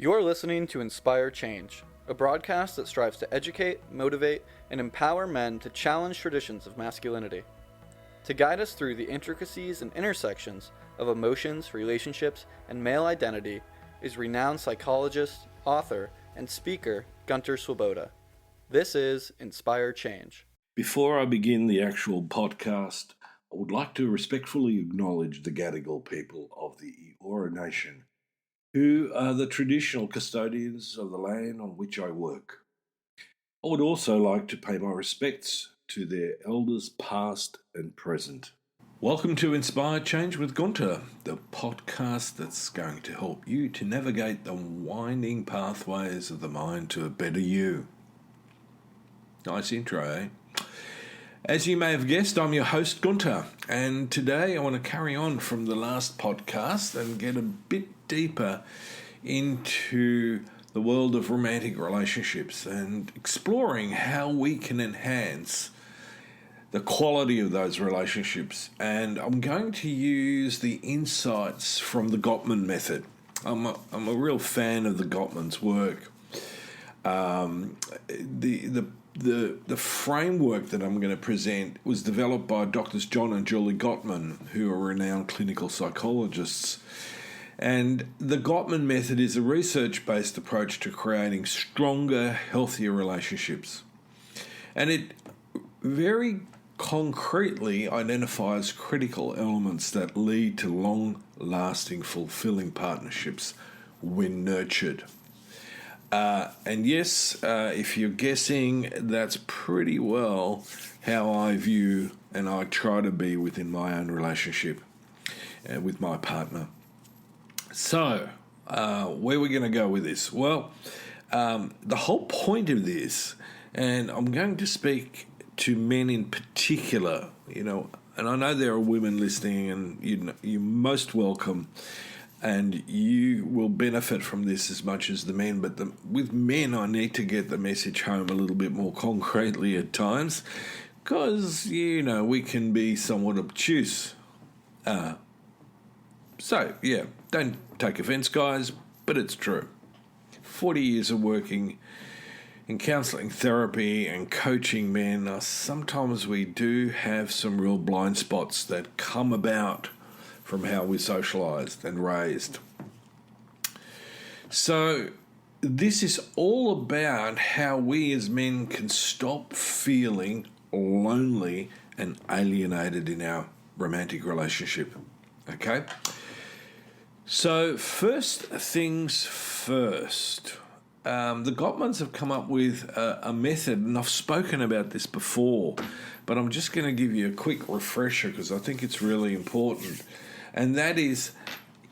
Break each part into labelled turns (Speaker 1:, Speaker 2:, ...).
Speaker 1: You're listening to Inspire Change, a broadcast that strives to educate, motivate, and empower men to challenge traditions of masculinity. To guide us through the intricacies and intersections of emotions, relationships, and male identity is renowned psychologist, author, and speaker Gunter Swoboda. This is Inspire Change.
Speaker 2: Before I begin the actual podcast, I would like to respectfully acknowledge the Gadigal people of the Eora Nation, who are the traditional custodians of the land on which I work. I would also like to pay my respects to their elders past and present. Welcome to Inspire Change with Gunter, the podcast that's going to help you to navigate the winding pathways of the mind to a better you. Nice intro, eh? As you may have guessed, I'm your host, Gunter, and today I want to carry on from the last podcast and get a bit deeper into the world of romantic relationships and exploring how we can enhance the quality of those relationships. And I'm going to use the insights from the Gottman method. I'm a real fan of the Gottman's work. The framework that I'm going to present was developed by Drs. John and Julie Gottman, who are renowned clinical psychologists. And the Gottman method is a research-based approach to creating stronger, healthier relationships. And it very concretely identifies critical elements that lead to long-lasting, fulfilling partnerships when nurtured. And yes, if you're guessing, that's pretty well how I view and I try to be within my own relationship with my partner. So, where are we going to go with this? Well, the whole point of this, and I'm going to speak to men in particular, and I know there are women listening, and you're most welcome. And you will benefit from this as much as the men. But with men, I need to get the message home a little bit more concretely at times because, we can be somewhat obtuse. So, don't take offence, guys, but it's true. 40 years of working in counselling, therapy and coaching men, sometimes we do have some real blind spots that come about from how we're socialised and raised. So this is all about how we as men can stop feeling lonely and alienated in our romantic relationship. Okay? So first things first. The Gottmans have come up with a method, and I've spoken about this before, but I'm just going to give you a quick refresher because I think it's really important. And that is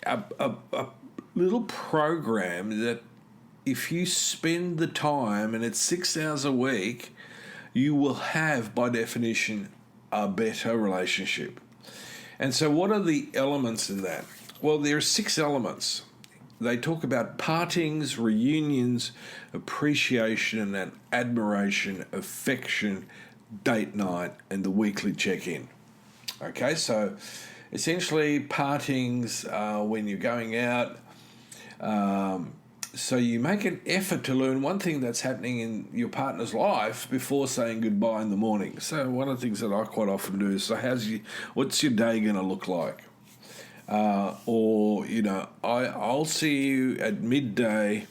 Speaker 2: a little program that if you spend the time, and it's 6 hours a week, you will have, by definition, a better relationship. And so what are the elements in that? Well, there are 6 elements. They talk about partings, reunions, appreciation and admiration, affection, date night, and the weekly check-in. Okay, so essentially, partings when you're going out. So you make an effort to learn one thing that's happening in your partner's life before saying goodbye in the morning. So one of the things that I quite often do is, so what's your day going to look like? I'll see you at midday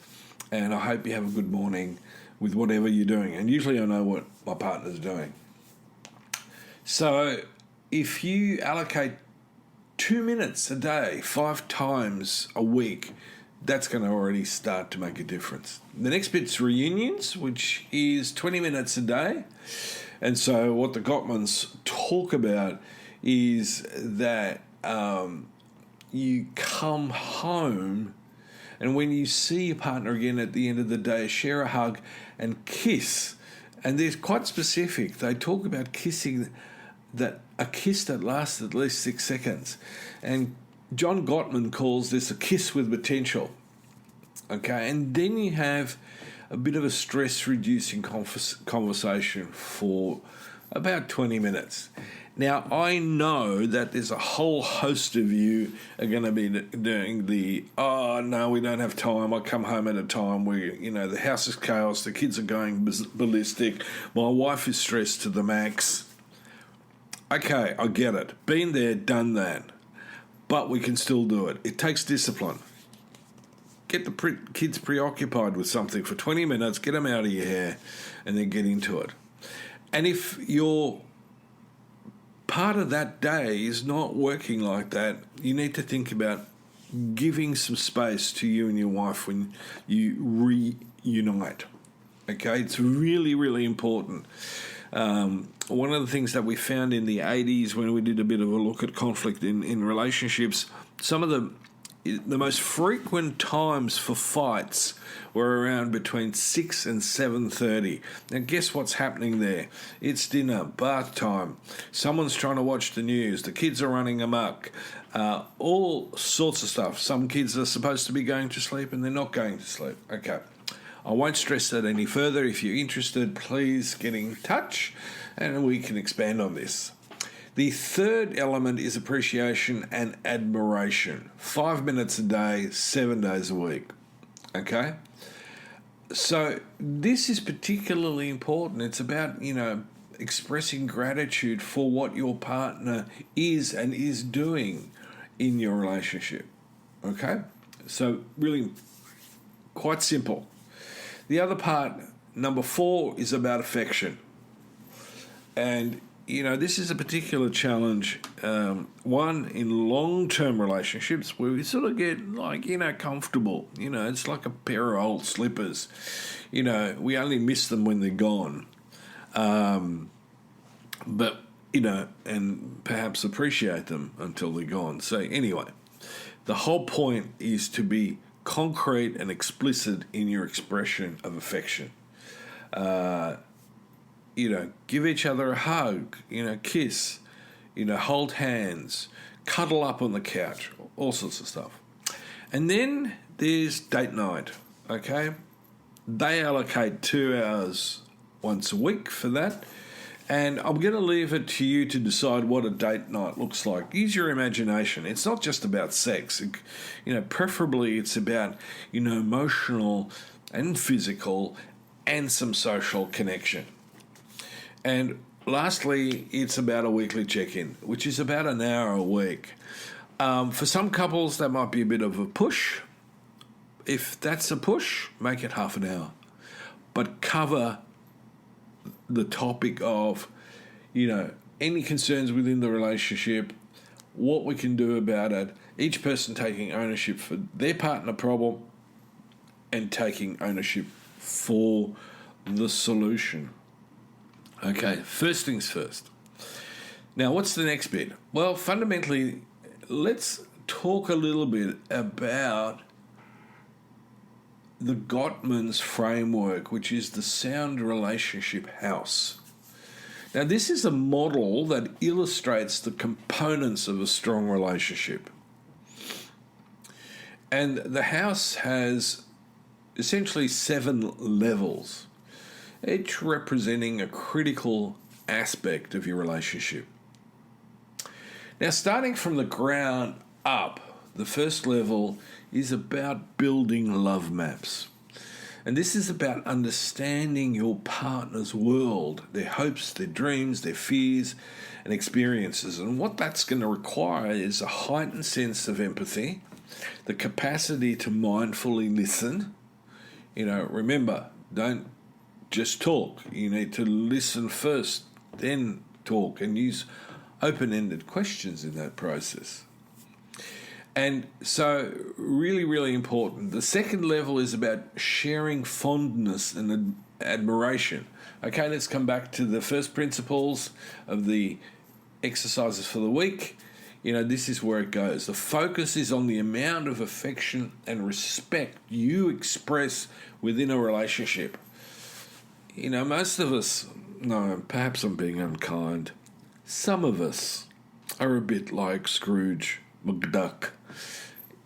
Speaker 2: and I hope you have a good morning with whatever you're doing. And usually I know what my partner's doing. So if you allocate 2 minutes a day, 5 times a week, that's going to already start to make a difference. The next bit's reunions, which is 20 minutes a day. And so what the Gottmans talk about is that you come home and when you see your partner again at the end of the day, share a hug and kiss. And they're quite specific. They talk about kissing, that a kiss that lasts at least 6 seconds. And John Gottman calls this a kiss with potential. Okay, and then you have a bit of a stress-reducing conversation for about 20 minutes. Now, I know that there's a whole host of you are going to be doing oh, no, we don't have time. I come home at a time where, the house is chaos, the kids are going ballistic, my wife is stressed to the max. Okay, I get it. Been there, done that. But we can still do it. It takes discipline. Get the kids preoccupied with something for 20 minutes, get them out of your hair, and then get into it. And if you're part of that day is not working like that, you need to think about giving some space to you and your wife when you reunite. Okay, it's really, really important. One of the things that we found in the 80s when we did a bit of a look at conflict in relationships, some of the most frequent times for fights were around between 6 and 7:30. Now guess what's happening there? It's dinner, bath time, someone's trying to watch the news, the kids are running amok, all sorts of stuff. Some kids are supposed to be going to sleep and they're not going to sleep. Okay, I won't stress that any further. If you're interested, please get in touch and we can expand on this. The third element is appreciation and admiration. 5 minutes a day, 7 days a week. Okay? So this is particularly important. It's about, expressing gratitude for what your partner is and is doing in your relationship. Okay? So really quite simple. The other part, number 4, is about affection. And this is a particular challenge, one in long-term relationships where we sort of get comfortable. It's like a pair of old slippers. We only miss them when they're gone. But, and perhaps appreciate them until they're gone. So anyway, the whole point is to be concrete and explicit in your expression of affection. Give each other a hug, kiss, hold hands, cuddle up on the couch, all sorts of stuff. And then there's date night, okay? They allocate 2 hours once a week for that. And I'm going to leave it to you to decide what a date night looks like. Use your imagination. It's not just about sex. Preferably it's about, emotional and physical and some social connection. And lastly, it's about a weekly check-in, which is about an hour a week. For some couples, that might be a bit of a push. If that's a push, make it half an hour. But cover the topic of, any concerns within the relationship, what we can do about it, each person taking ownership for their partner problem and taking ownership for the solution. Okay, first things first. Now, what's the next bit? Well, fundamentally, let's talk a little bit about the Gottman's framework, which is the Sound Relationship House. Now, this is a model that illustrates the components of a strong relationship. And the house has essentially 7 levels, each representing a critical aspect of your relationship. Now, starting from the ground up, the first level is about building love maps. And this is about understanding your partner's world, their hopes, their dreams, their fears and experiences. And what that's going to require is a heightened sense of empathy, the capacity to mindfully listen. Remember, don't just talk. You need to listen first, then talk, and use open-ended questions in that process. And so, really, really important. The second level is about sharing fondness and admiration. Okay, let's come back to the first principles of the exercises for the week. This is where it goes. The focus is on the amount of affection and respect you express within a relationship. Most of us, no, perhaps I'm being unkind, some of us are a bit like Scrooge McDuck.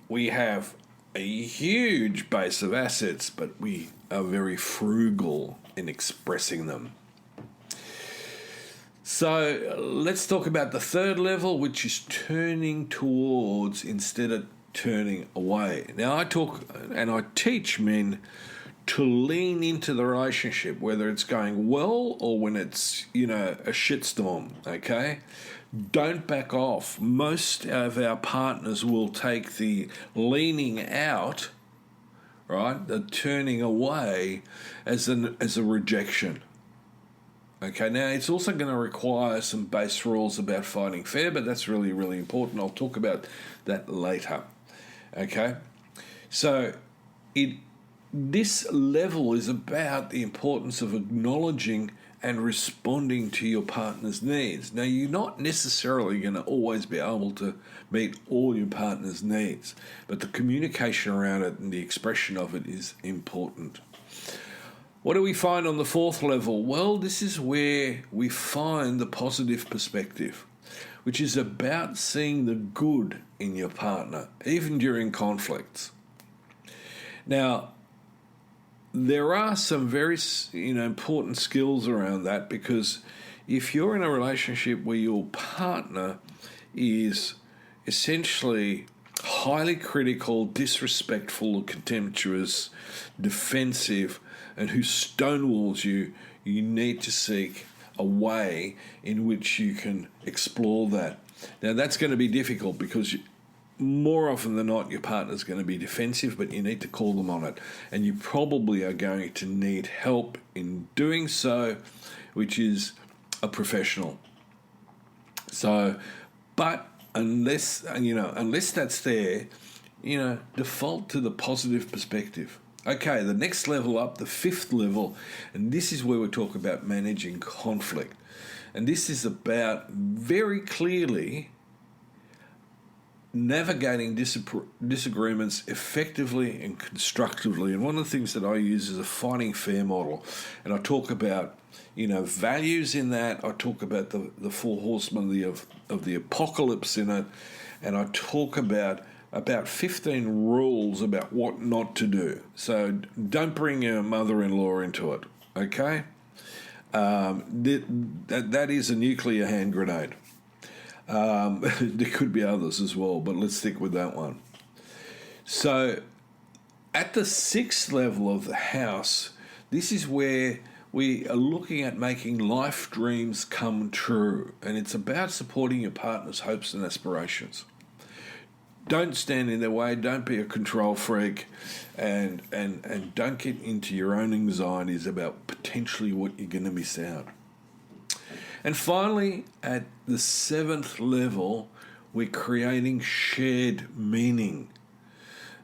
Speaker 2: We have a huge base of assets, but we are very frugal in expressing them. So let's talk about the third level, which is turning towards instead of turning away. Now, I talk and I teach men to lean into the relationship, whether it's going well or when it's, a shitstorm, okay? Don't back off. Most of our partners will take the leaning out, right, the turning away as a rejection. Okay, now it's also going to require some base rules about fighting fair, but that's really, really important. I'll talk about that later. Okay, so this level is about the importance of acknowledging and responding to your partner's needs. Now, you're not necessarily going to always be able to meet all your partner's needs, but the communication around it and the expression of it is important. What do we find on the fourth level? Well, this is where we find the positive perspective, which is about seeing the good in your partner, even during conflicts. Now, there are some very important skills around that, because if you're in a relationship where your partner is essentially highly critical, disrespectful, contemptuous, defensive, and who stonewalls you, you need to seek a way in which you can explore that. Now, that's going to be difficult because more often than not, your partner's going to be defensive, but you need to call them on it. And you probably are going to need help in doing so, which is a professional. So, but unless that's there, default to the positive perspective. Okay, the next level up, the fifth level, and this is where we talk about managing conflict. And this is about very clearly navigating disagreements effectively and constructively. And one of the things that I use is a fighting fair model. And I talk about, values in that. I talk about the four horsemen of the apocalypse in it. And I talk about 15 rules about what not to do. So don't bring your mother-in-law into it, okay? That is a nuclear hand grenade. There could be others as well, but let's stick with that one. So at the sixth level of the house, this is where we are looking at making life dreams come true. And it's about supporting your partner's hopes and aspirations. Don't stand in their way, don't be a control freak, and don't get into your own anxieties about potentially what you're going to miss out. And finally, at the seventh level, we're creating shared meaning.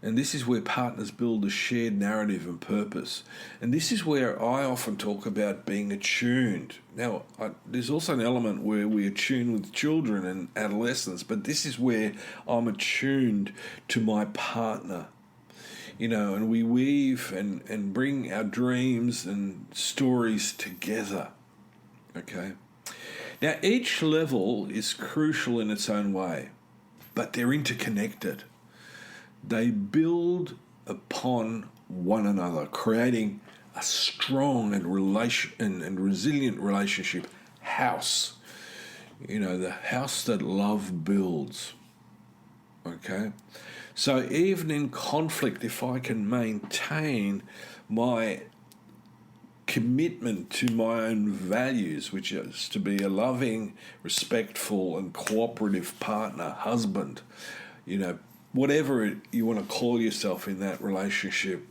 Speaker 2: And this is where partners build a shared narrative and purpose. And this is where I often talk about being attuned. Now, there's also an element where we attune with children and adolescents, but this is where I'm attuned to my partner. And we weave and bring our dreams and stories together. Okay? Now, each level is crucial in its own way, but they're interconnected. They build upon one another, creating a strong and resilient relationship house. The house that love builds. Okay? So even in conflict, if I can maintain my commitment to my own values, which is to be a loving, respectful, and cooperative partner, husband, whatever you want to call yourself in that relationship,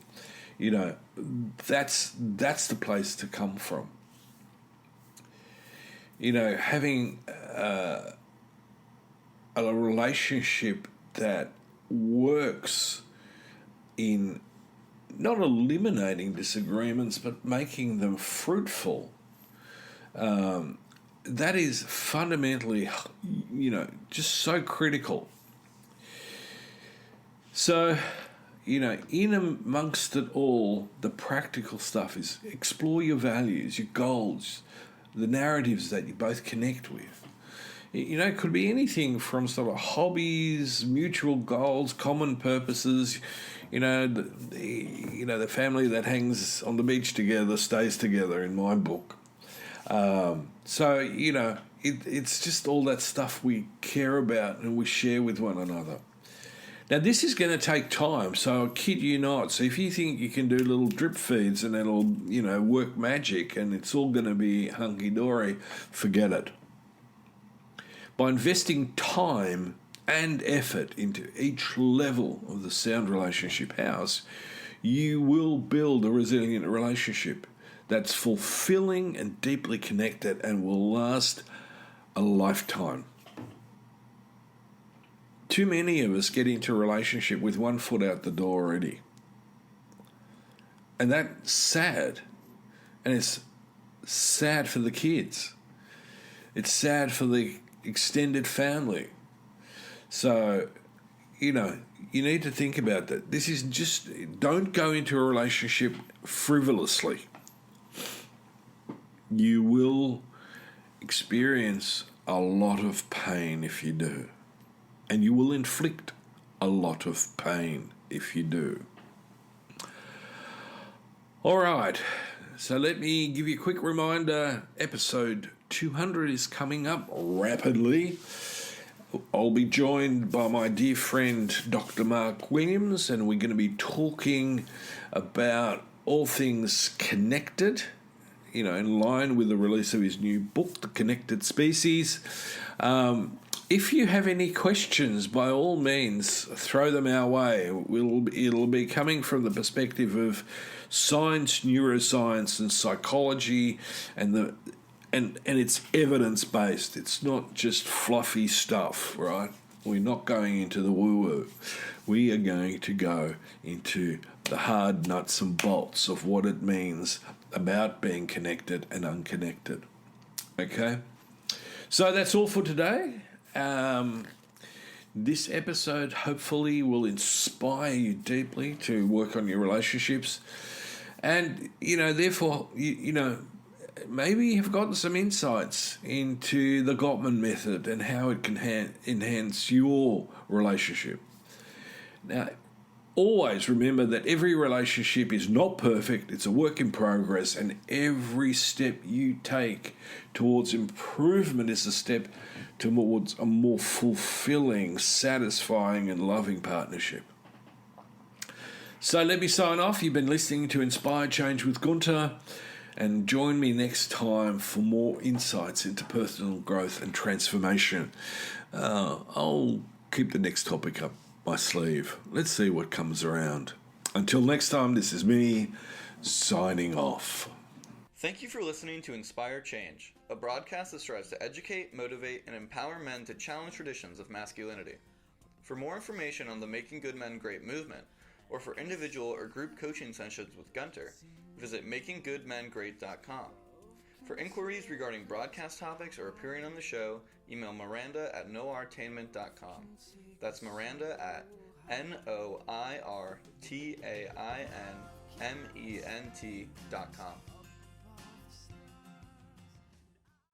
Speaker 2: that's the place to come from. Having a relationship that works in not eliminating disagreements, but making them fruitful. That is fundamentally, just so critical. So, in amongst it all, the practical stuff is explore your values, your goals, the narratives that you both connect with. It could be anything from sort of hobbies, mutual goals, common purposes. The family that hangs on the beach together stays together in my book. So, it's just all that stuff we care about and we share with one another. Now, this is going to take time, so I kid you not. So if you think you can do little drip feeds and it'll, work magic and it's all going to be hunky-dory, forget it. By investing time and effort into each level of the sound relationship house, you will build a resilient relationship that's fulfilling and deeply connected and will last a lifetime. Too many of us get into a relationship with one foot out the door already. And that's sad. And it's sad for the kids. It's sad for the extended family. So, you need to think about that. This is just, don't go into a relationship frivolously. You will experience a lot of pain if you do. And you will inflict a lot of pain if you do. All right, so let me give you a quick reminder. Episode 200 is coming up rapidly. I'll be joined by my dear friend Dr. Mark Williams, and we're going to be talking about all things connected, in line with the release of his new book, The Connected Species. If you have any questions, by all means, throw them our way. It'll be coming from the perspective of science, neuroscience, and psychology, and it's evidence-based. It's not just fluffy stuff, right? We're not going into the woo-woo. We are going to go into the hard nuts and bolts of what it means about being connected and unconnected. Okay? So that's all for today. This episode hopefully will inspire you deeply to work on your relationships, and therefore maybe you've gotten some insights into the Gottman method and how it can enhance your relationship. Now, always remember that every relationship is not perfect, it's a work in progress, and every step you take towards improvement is a step towards a more fulfilling, satisfying, and loving partnership. So let me sign off. You've been listening to Inspire Change with Gunter, and join me next time for more insights into personal growth and transformation. I'll keep the next topic up my sleeve. Let's see what comes around. Until next time, this is me signing off.
Speaker 1: Thank you for listening to Inspire Change, a broadcast that strives to educate, motivate, and empower men to challenge traditions of masculinity. For more information on the Making Good Men Great movement, or for individual or group coaching sessions with Gunter, visit makinggoodmengreat.com. For inquiries regarding broadcast topics or appearing on the show, email Miranda at noirtainment.com. That's Miranda at noirtainment.com.